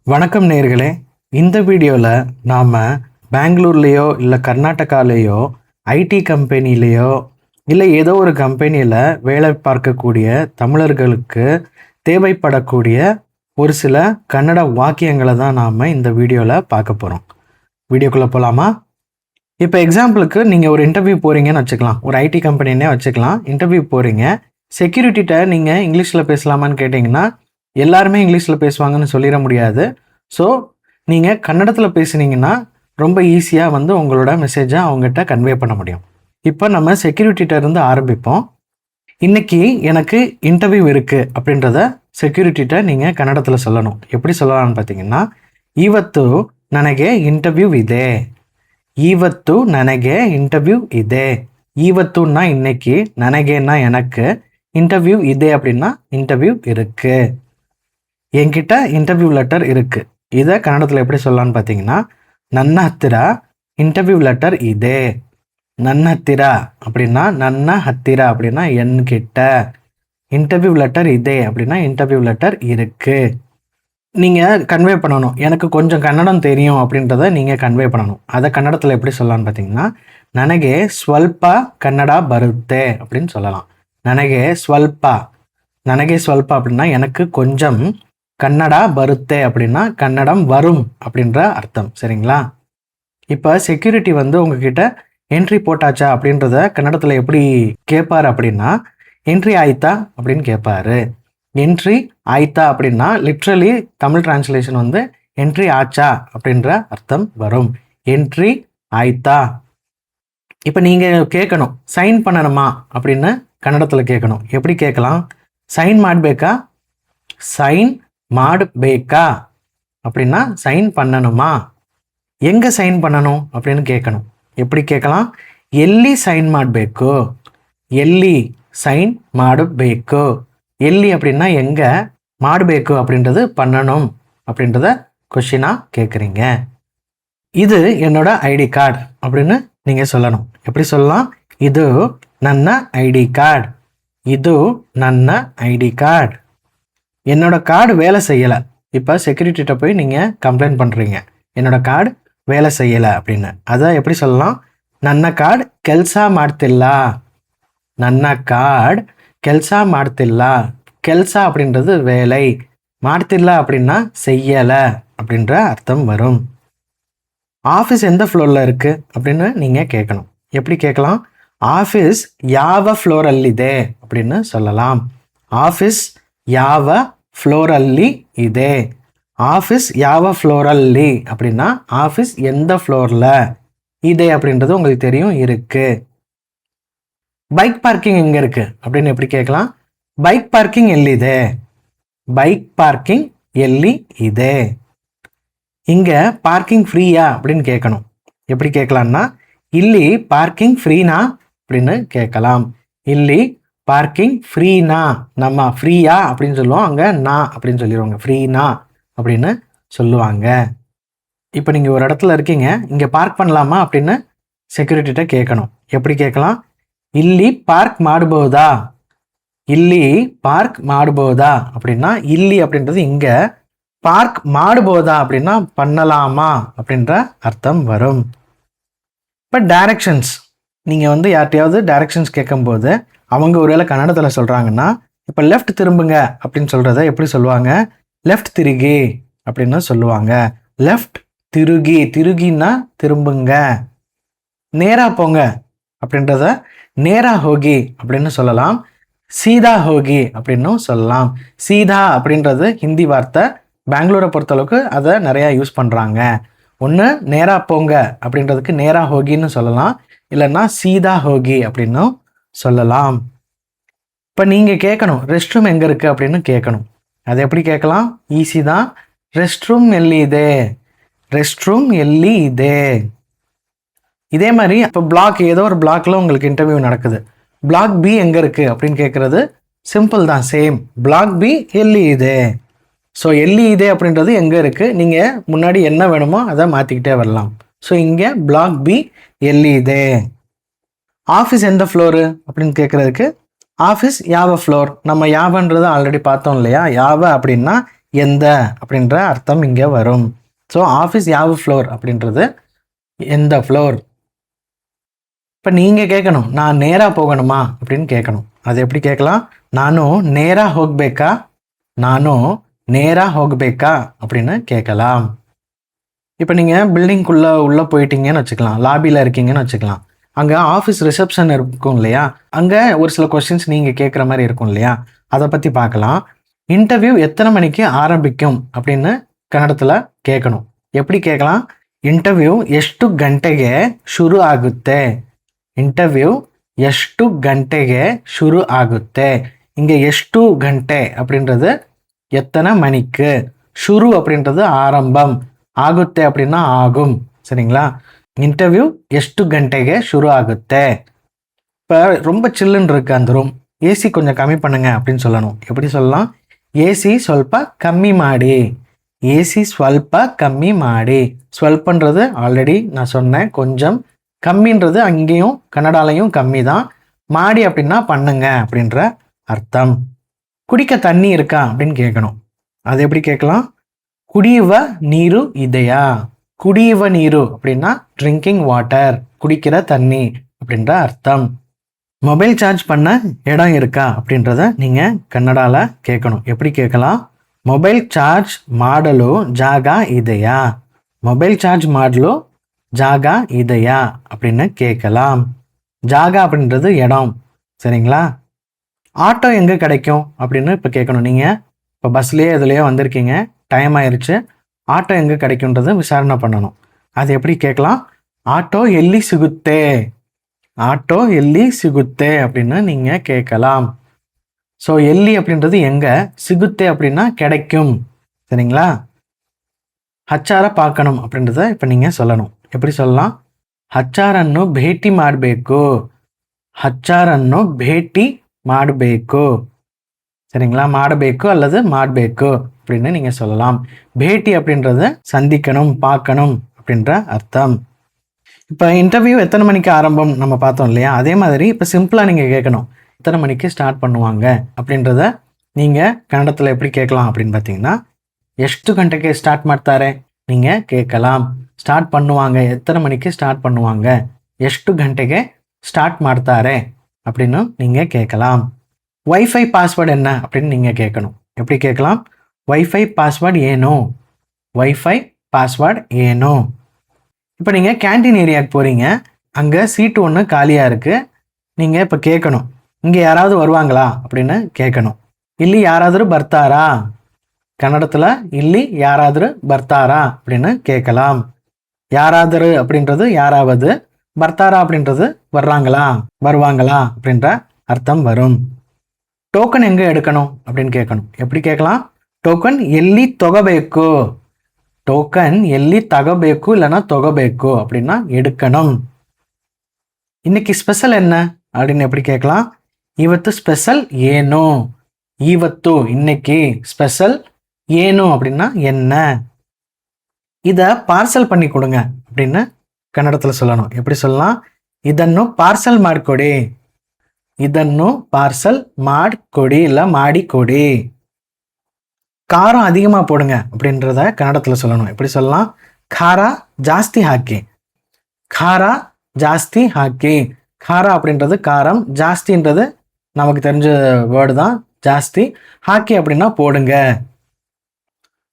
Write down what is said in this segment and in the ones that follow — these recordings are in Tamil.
வணக்கம் நேயர்களே. இந்த வீடியோவில் நாம் பெங்களூர்லேயோ இல்லை கர்நாடகாலேயோ ஐடி கம்பெனிலேயோ இல்லை ஏதோ ஒரு கம்பெனியில் வேலை பார்க்கக்கூடிய தமிழர்களுக்கு தேவைப்படக்கூடிய ஒரு சில கன்னட வாக்கியங்களை தான் நாம் இந்த வீடியோவில் பார்க்க போகிறோம். வீடியோக்குள்ளே போகலாமா? இப்போ எக்ஸாம்பிளுக்கு நீங்கள் ஒரு இன்டர்வியூ போகிறீங்கன்னு வச்சுக்கலாம். ஒரு ஐடி கம்பெனின்னே வச்சுக்கலாம். இன்டர்வியூ போகிறீங்க. செக்யூரிட்டிகிட்ட நீங்கள் இங்கிலீஷில் பேசலாமான்னு கேட்டிங்கன்னா எல்லாருமே இங்கிலீஷில் பேசுவாங்கன்னு சொல்லிட முடியாது. ஸோ நீங்கள் கன்னடத்தில் பேசுனீங்கன்னா ரொம்ப ஈஸியாக உங்களோட மெசேஜை அவங்ககிட்ட கன்வே பண்ண முடியும். இப்போ நம்ம செக்யூரிட்டிகிட்ட இருந்து ஆரம்பிப்போம். இன்றைக்கி எனக்கு இன்டர்வியூ இருக்குது அப்படின்றத செக்யூரிட்டிகிட்ட நீங்கள் கன்னடத்தில் சொல்லணும். எப்படி சொல்லலாம்னு பார்த்தீங்கன்னா, ಇವತ್ತು ನನಗೆ ಇಂಟರ್ವ್ಯೂ ಇದೆ. ಇವತ್ತು ನನಗೆ ಇಂಟರ್ವ್யூ ಇದೆ. ಇವத்துன்னா இன்னைக்கு, ನನಗೆன்னா எனக்கு, இன்டர்வியூ இதே அப்படின்னா இன்டர்வியூ இருக்குது. என்கிட்ட இன்டர்வியூ லெட்டர் இருக்குது. இதை கன்னடத்தில் எப்படி சொல்லலான்னு பார்த்தீங்கன்னா, ನನ್ನ ಹತ್ತಿರ இன்டர்வியூ லெட்டர் இதே. ನನ್ನ ಹತ್ತಿರ அப்படின்னா ನನ್ನ ಹತ್ತಿರ அப்படின்னா என்கிட்ட, இன்டர்வியூ லெட்டர் இதே அப்படின்னா இன்டர்வியூ லெட்டர் இருக்குது. நீங்கள் கன்வே பண்ணணும். எனக்கு கொஞ்சம் கன்னடம் தெரியும் அப்படின்றத நீங்கள் கன்வே பண்ணணும். அதை கன்னடத்தில் எப்படி சொல்லலான்னு பார்த்தீங்கன்னா, ನನಗೆ ಸ್ವಲ್ಪ ಕನ್ನಡ ಬರುತ್ತೆ அப்படின்னு சொல்லலாம். ನನಗೆ ಸ್ವಲ್ಪ அப்படின்னா எனக்கு கொஞ்சம், கன்னடா பருத்தே அப்படின்னா கன்னடம் வரும் அப்படின்ற அர்த்தம். சரிங்களா? இப்போ செக்யூரிட்டி உங்ககிட்ட என்ட்ரி போட்டாச்சா அப்படின்றத கன்னடத்தில் எப்படி கேட்பார் அப்படின்னா, என்ட்ரி ஆயித்தா அப்படின்னு கேட்பாரு. என்ட்ரி ஆயித்தா அப்படின்னா லிட்ரலி தமிழ் டிரான்ஸ்லேஷன் என்ட்ரி ஆச்சா அப்படின்ற அர்த்தம் வரும். என்ட்ரி ஆயித்தா. இப்போ நீங்கள் கேட்கணும், சைன் பண்ணணுமா அப்படின்னு கன்னடத்தில் கேட்கணும். எப்படி கேட்கலாம்? சைன் மாட்பேக்கா, சைன் மாட்பேக்கா அப்படின்னா சைன் பண்ணணுமா. எங்கே சைன் பண்ணணும் அப்படின்னு கேட்கணும். எப்படி கேட்கலாம்? எல்லி சைன் மாட்பேக்கு, எல்லி சைன் மாட்பேக்கு. எல்லி அப்படின்னா எங்கே, மாட்பேக்கு அப்படின்றது பண்ணணும் அப்படின்றத கொஷினாக கேட்குறீங்க. இது என்னோட ஐடி கார்டு அப்படின்னு நீங்கள் சொல்லணும். எப்படி சொல்லலாம்? இது ನನ್ನ ஐடி கார்டு. இது ನನ್ನ ஐடி கார்டு. என்னோட கார்டு வேலை செய்யலை. இப்போ செக்யூரிட்டிகிட்ட போய் நீங்கள் கம்ப்ளைண்ட் பண்ணுறீங்க, என்னோட கார்டு வேலை செய்யலை அப்படின்னு. அதை எப்படி சொல்லலாம்? ನನ್ನ கார்டு ಕೆಲಸ ಮಾಡ್ತಿಲ್ಲ. ನನ್ನ கார்டு ಕೆಲಸ ಮಾಡ್ತಿಲ್ಲ. ಕೆಲಸ அப்படின்றது வேலை, ಮಾಡ್ತಿಲ್ಲ அப்படின்னா செய்யலை அப்படின்ற அர்த்தம் வரும். ஆஃபீஸ் எந்த ஃப்ளோரில் இருக்குது அப்படின்னு நீங்கள் கேட்கணும். எப்படி கேட்கலாம்? ஆஃபீஸ் ಯಾವ ಫ್ಲೋರಲ್ಲಿದೆ அப்படின்னு சொல்லலாம். ஆஃபீஸ் ಯಾವ ஃப்ளோರಲ್ಲಿ ಇದೆ. ஆஃபீஸ் ಯಾವ ஃப்ளோರಲ್ಲಿ அப்படின்னா ஆஃபீஸ் எந்த ஃப்ளோரில், இதே அப்படின்றது உங்களுக்கு தெரியும், இருக்குது. பைக் பார்க்கிங் எங்கே இருக்குது அப்படின்னு எப்படி கேட்கலாம்? பைக் பார்க்கிங் ಎಲ್ಲಿದೆ. பைக் பார்க்கிங் ಎಲ್ಲಿ ಇದೆ. இங்கே பார்க்கிங் ஃப்ரீயா அப்படின்னு கேட்கணும். எப்படி கேட்கலான்னா, ಇಲ್ಲಿ பார்க்கிங் ஃப்ரீனா அப்படின்னு கேட்கலாம். ಇಲ್ಲಿ பார்க்கிங் ஃப்ரீனா, நம்ம ஃப்ரீயா அப்படின்னு சொல்லுவோம், அங்கே நான் அப்படின்னு சொல்லிடுவாங்க. ஃப்ரீனா அப்படின்னு சொல்லுவாங்க. இப்போ நீங்கள் ஒரு இடத்துல இருக்கீங்க, இங்கே பார்க் பண்ணலாமா அப்படின்னு செக்யூரிட்டிகிட்ட கேட்கணும். எப்படி கேட்கலாம்? ಇಲ್ಲಿ பார்க் ಮಾಡಬಹುದா. ಇಲ್ಲಿ பார்க் ಮಾಡಬಹುದா அப்படின்னா ಇಲ್ಲಿ அப்படின்றது இங்கே, பார்க் ಮಾಡಬಹುದா அப்படின்னா பண்ணலாமா அப்படின்ற அர்த்தம் வரும். இப்போ டைரக்ஷன்ஸ், நீங்கள் யார்கிட்டையாவது டைரக்ஷன்ஸ் கேட்கும்போது அவங்க ஒருவேளை கன்னடத்தில் சொல்கிறாங்கன்னா, இப்போ லெஃப்ட் திரும்புங்க அப்படின்னு சொல்கிறத எப்படி சொல்லுவாங்க? லெஃப்ட் திருகி அப்படின்னு சொல்லுவாங்க. லெஃப்ட் திருகி, திருகின்னா திரும்புங்க. நேராக போங்க அப்படின்றத நேரா ஹோகி அப்படின்னு சொல்லலாம். சீதா ஹோகி அப்படின்னும் சொல்லலாம். சீதா அப்படின்றது ஹிந்தி வார்த்தை. பெங்களூரை பொறுத்தளவுக்கு அதை நிறையா யூஸ் பண்ணுறாங்க. ஒன்று நேராக போங்க அப்படின்றதுக்கு நேரா ஹோகின்னு சொல்லலாம், இல்லைன்னா சீதா ஹோகி அப்படின்னும் சொல்லலாம். இப்போ நீங்கள் கேட்கணும், ரெஸ்ட் ரூம் எங்கே இருக்குது அப்படின்னு கேட்கணும். அதை எப்படி கேட்கலாம்? ஈஸி தான். ரெஸ்ட் ரூம் எல்லி இதே. ரெஸ்ட் ரூம் எல்லி இதே. இதே மாதிரி இப்போ பிளாக், ஏதோ ஒரு பிளாக்ல உங்களுக்கு இன்டர்வியூ நடக்குது. பிளாக் பி எங்கே இருக்குது அப்படின்னு கேட்குறது சிம்பிள் தான், சேம். பிளாக் பி எல்லி இதே. ஸோ எல்லி இதே அப்படின்றது எங்கே இருக்குது, நீங்கள் முன்னாடி என்ன வேணுமோ அதை மாற்றிக்கிட்டே வரலாம். ஸோ இங்கே பிளாக் பி எல்லி இதே. ஆஃபீஸ் எந்த ஃப்ளோரு அப்படின்னு கேட்குறதுக்கு ஆஃபீஸ் யாவ ஃப்ளோர். நம்ம யாவன்றது ஆல்ரெடி பார்த்தோம் இல்லையா? யாவ அப்படின்னா எந்த அப்படின்ற அர்த்தம் இங்கே வரும். ஸோ ஆஃபீஸ் யாவு ஃப்ளோர் அப்படின்றது எந்த ஃப்ளோர். இப்போ நீங்கள் கேட்கணும், நான் நேராக போகணுமா அப்படின்னு கேட்கணும். அது எப்படி கேட்கலாம்? நானும் நேராக ಹೋಗ್ಬೇಕಾ, நானும் நேராக ಹೋಗ್ಬೇಕಾ அப்படின்னு கேட்கலாம். இப்போ நீங்கள் பில்டிங்குள்ளே உள்ளே போயிட்டீங்கன்னு வச்சுக்கலாம், லாபியில் இருக்கீங்கன்னு வச்சுக்கலாம். அங்கே ஆஃபீஸ் ரிசப்ஷன் இருக்கும் இல்லையா, அங்கே ஒரு சில கொஸ்டின்ஸ் நீங்கள் கேட்குற மாதிரி இருக்கும் இல்லையா, அதை பற்றி பார்க்கலாம். இன்டர்வியூ எத்தனை மணிக்கு ஆரம்பிக்கும் அப்படின்னு கன்னடத்தில் கேட்கணும். எப்படி கேட்கலாம்? ಇಂಟರ್ವ್ಯೂ ಎಷ್ಟು ಗಂಟೆಗೆ ಶುರು ಆಗುತ್ತೆ, ಇಂಟರ್ವ್ಯೂ ಎಷ್ಟು ಗಂಟೆಗೆ ಶುರು ಆಗುತ್ತೆ. இங்கே ಎಷ್ಟು ಗಂಟೆ அப்படின்றது எத்தனை மணிக்கு, ஷுரு அப்படின்றது ஆரம்பம், ஆகுத்தே அப்படின்னா ஆகும். சரிங்களா? இன்டர்வியூ ಎಷ್ಟು ಗಂಟೆಗೆ ಶುರು ಆಗುತ್ತೆ. இப்போ ரொம்ப சில்லுன்னு இருக்கு அந்த ரூம், ஏசி கொஞ்சம் கம்மி பண்ணுங்க அப்படின்னு சொல்லணும். எப்படி சொல்லலாம்? ஏசி ಸ್ವಲ್ಪ கம்மி மாடி, ஏசி ಸ್ವಲ್ಪ கம்மி மாடி. ஸ்வல்பன்றது ஆல்ரெடி நான் சொன்னேன் கொஞ்சம், கம்மின்றது அங்கேயும் கன்னடாலையும் கம்மி தான். மாடி அப்படின்னா பண்ணுங்க அப்படின்ற அர்த்தம். குடிக்க தண்ணி இருக்கா அப்படின்னு கேட்கணும். அது எப்படி கேட்கலாம்? குடியுவ நீரு இதையா, குடியுவ நீரு அப்படின்னா ட்ரிங்கிங் வாட்டர், குடிக்கிற தண்ணி அப்படின்ற அர்த்தம். மொபைல் சார்ஜ் பண்ண இடம் இருக்கா அப்படின்றத நீங்கள் கன்னடாவில் கேட்கணும். எப்படி கேட்கலாம்? ಮೊಬೈಲ್ ಚಾರ್ಜ್ ಮಾಡಲು ಜಾಗ ಇದೆಯಾ, ಮೊಬೈல் சார்ஜ் ಮಾಡಲು ಜಾಗ ಇದೆಯಾ அப்படின்னு கேட்கலாம். ஜாகா அப்படின்றது இடம். சரிங்களா? ஆட்டோ எங்கே கிடைக்கும் அப்படின்னு இப்போ கேட்கணும். நீங்கள் இப்போ பஸ்லேயே இதுலேயே வந்திருக்கீங்க, டைம் ஆயிடுச்சு, ஆட்டோ எங்கே கிடைக்கும்ன்றதை விசாரணை பண்ணணும். அது எப்படி கேட்கலாம்? ஆட்டோ எல்லி சிகுத்தே, ஆட்டோ எல்லி சிகுத்தே அப்படின்னு நீங்கள் கேட்கலாம். ஸோ எல்லி அப்படின்றது எங்கே, சிகுத்தே அப்படின்னா கிடைக்கும். சரிங்களா? ஹச்சாரை பார்க்கணும் அப்படின்றத இப்போ நீங்கள் சொல்லணும். எப்படி சொல்லலாம்? ಹಚ್ಚಾರನ್ನು ಭೇಟಿ ಮಾಡಬೇಕು, ಹಚ್ಚಾರನ್ನು ಭೇಟಿ ಮಾಡಬೇಕು. சரிங்களா? மாடಬೇಕು அல்லது மாடಬೇಕು அப்படின்னு நீங்கள் சொல்லலாம். பேட்டி அப்படின்றத சந்திக்கணும், பார்க்கணும் அப்படின்ற அர்த்தம். இப்போ இன்டர்வியூ எத்தனை மணிக்கு ஆரம்பம் நம்ம பார்த்தோம் இல்லையா, அதே மாதிரி இப்போ சிம்பிளாக நீங்கள் கேட்கணும், எத்தனை மணிக்கு ஸ்டார்ட் பண்ணுவாங்க அப்படின்றத நீங்கள் கன்னடத்தில் எப்படி கேட்கலாம் அப்படின்னு பார்த்தீங்கன்னா, ಎಷ್ಟು ಗಂಟೆಗೆ ஸ்டார்ட் ಮಾಡ್ತಾರೆ நீங்கள் கேட்கலாம். ஸ்டார்ட் பண்ணுவாங்க, எத்தனை மணிக்கு ஸ்டார்ட் பண்ணுவாங்க, ಎಷ್ಟು ಗಂಟೆಗೆ ஸ்டார்ட் ಮಾಡ್ತಾರೆ அப்படின்னு நீங்கள் கேட்கலாம். வைஃபை பாஸ்வேர்டு என்ன அப்படின்னு நீங்கள் கேட்கணும். எப்படி கேட்கலாம்? வைஃபை பாஸ்வேர்டு ஏனோ, வைஃபை பாஸ்வேர்டு ஏனோ. இப்போ நீங்கள் கேன்டீன் ஏரியாவுக்கு போகிறீங்க, அங்கே சீட்டு ஒன்று காலியாக இருக்குது, நீங்கள் இப்போ கேட்கணும், இங்கே யாராவது வருவாங்களா அப்படின்னு கேட்கணும். ಇಲ್ಲಿ ಯಾರಾದರೂ ಬರ್ತಾರಾ, கன்னடத்தில் ಇಲ್ಲಿ யாராவது ಬರ್ತಾರಾ அப்படின்னு கேட்கலாம். யாராவது அப்படின்றது யாராவது, ಬರ್ತಾರಾ அப்படின்றது வர்றாங்களா, வருவாங்களா அப்படின்ற அர்த்தம் வரும். டோக்கன் எங்கே எடுக்கணும் அப்படின்னு கேட்கணும். எப்படி கேட்கலாம்? டோக்கன் எல்லி தொகಬೇಕು, டோக்கன் எல்லி தகಬೇಕು இல்லைன்னா தொகಬೇಕು அப்படின்னா எடுக்கணும். இன்னைக்கு ஸ்பெஷல் என்ன அப்படின்னு எப்படி கேட்கலாம்? ಇವತ್ತು ஸ்பெஷல் ஏனோ, ಇವತ್ತು இன்னைக்கு ஸ்பெஷல் ஏனோ அப்படின்னா என்ன. இதை பார்சல் பண்ணி கொடுங்க அப்படின்னு கன்னடத்தில் சொல்லணும். எப்படி சொல்லலாம்? ಇದನ್ನು பார்சல் ಮಾಡಿಕೊಡಿ, ಇದನ್ನು பார்சல் ಮಾಡಿಕೊಡಿ இல்லை ಮಾಡಿಕೊಡಿ. காரம் அதிகமாக போடுங்க அப்படின்றத கன்னடத்தில் சொல்லணும். எப்படி சொல்லலாம்? ಖಾರ ಜಾಸ್ತಿ ಹಾಕಿ, ಖಾರ ಜಾಸ್ತಿ ಹಾಕಿ. ಖಾರ அப்படின்றது காரம், ஜாஸ்தின்றது நமக்கு தெரிஞ்ச வேர்டு தான், ஜாஸ்தி. ஹாக்கி அப்படின்னா போடுங்க.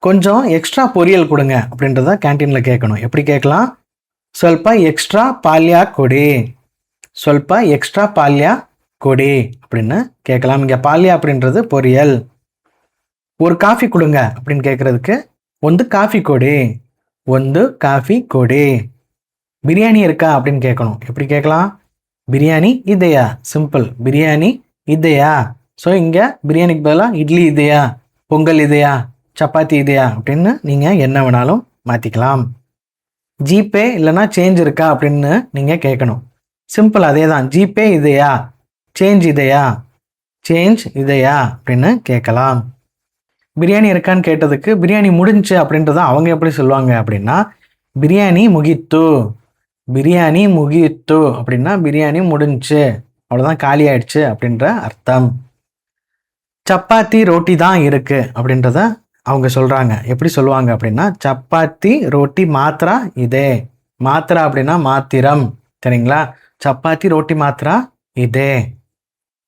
கொஞ்சம் எக்ஸ்ட்ரா பொரியல் கொடுங்க அப்படின்றத கேன்டீனில் கேட்கணும். எப்படி கேட்கலாம்? ಸ್ವಲ್ಪ எக்ஸ்ட்ரா பால்யா கொடி, ಸ್ವಲ್ಪ எக்ஸ்ட்ரா பால்யா கொடி அப்படின்னு கேட்கலாம். இங்கே பால்யா அப்படின்றது பொரியல். ஒரு காஃபி கொடுங்க அப்படின்னு கேட்குறதுக்கு ಒಂದು காஃபி கொடி, ಒಂದು காஃபி கொடி. பிரியாணி இருக்கா அப்படின்னு கேட்கணும். எப்படி கேட்கலாம்? பிரியாணி இதயா, சிம்பிள், பிரியாணி இதயா. ஸோ இங்கே பிரியாணிக்கு பதிலாக இட்லி இதயா, பொங்கல் இதயா, சப்பாத்தி இதயா அப்படின்னு நீங்கள் என்ன வேணாலும் மாற்றிக்கலாம். ஜிபே இல்லைனா சேஞ்ச் இருக்கா அப்படின்னு நீங்கள் கேட்கணும். சிம்பிள் அதே தான், GPay Idhaya, change Idhaya, change Idhaya அப்படின்னு கேட்கலாம். பிரியாணி இருக்கான்னு கேட்டதுக்கு பிரியாணி முடிஞ்சு அப்படின்றத அவங்க எப்படி சொல்லுவாங்க அப்படின்னா, பிரியாணி முகித்து, பிரியாணி முகித்து அப்படின்னா பிரியாணி முடிஞ்சு, அவ்வளோதான், காலி ஆயிடுச்சு அப்படின்ற அர்த்தம். சப்பாத்தி ரோட்டி தான் இருக்கு அப்படின்றத அவங்க சொல்கிறாங்க. எப்படி சொல்லுவாங்க அப்படின்னா, சப்பாத்தி ரோட்டி மாத்திரா இதே. மாத்திரா அப்படின்னா மாத்திரம், சரிங்களா? சப்பாத்தி ரோட்டி மாத்திரா இதே.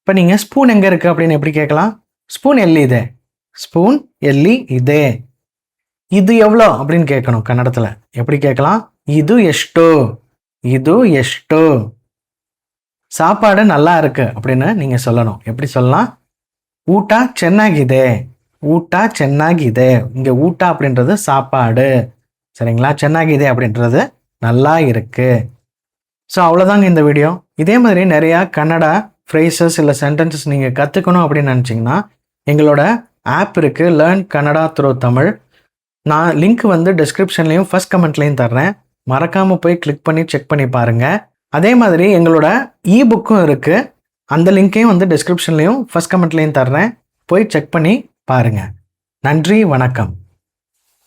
இப்போ நீங்கள் ஸ்பூன் எங்கே இருக்குது அப்படின்னு எப்படி கேட்கலாம்? ஸ்பூன் எல்லி இதே. ஸ்பூன் எல்லி இதே. இது எவ்வளோ அப்படின்னு கேட்கணும் கன்னடத்தில். எப்படி கேட்கலாம்? இது எஷ்டோ. இது எஷ்டோ. சாப்பாடு நல்லா இருக்கு அப்படின்னு நீங்கள் சொல்லணும். எப்படி சொல்லலாம்? ஊட்டா சென்னாகிதே. ஊட்டா சென்னாகிதே. இங்கே ஊட்டா அப்படின்றது சாப்பாடு, சரிங்களா? சென்னாகிதே அப்படின்றது நல்லா இருக்கு. ஸோ அவ்வளோதாங்க இந்த வீடியோ. இதே மாதிரி நிறையா கன்னடா ஃப்ரேசஸ் இல்லை சென்டென்சஸ் நீங்கள் கற்றுக்கணும் அப்படின்னு நினச்சிங்கன்னா எங்களோட ஆப் இருக்குது, லேர்ன் கன்னடா த்ரூ தமிழ். நான் லிங்க் வந்து டிஸ்கிரிப்ஷன்லேயும் ஃபர்ஸ்ட் கமெண்ட்லேயும் தர்றேன். மறக்காமல் போய் கிளிக் பண்ணி செக் பண்ணி பாருங்கள். அதே மாதிரி எங்களோட இபுக்கும் இருக்குது. அந்த லிங்க்கையும் வந்து டிஸ்கிரிப்ஷன்லேயும் ஃபர்ஸ்ட் கமெண்ட்லேயும் தர்றேன். போய் செக் பண்ணி பாருங்கள். நன்றி, வணக்கம்.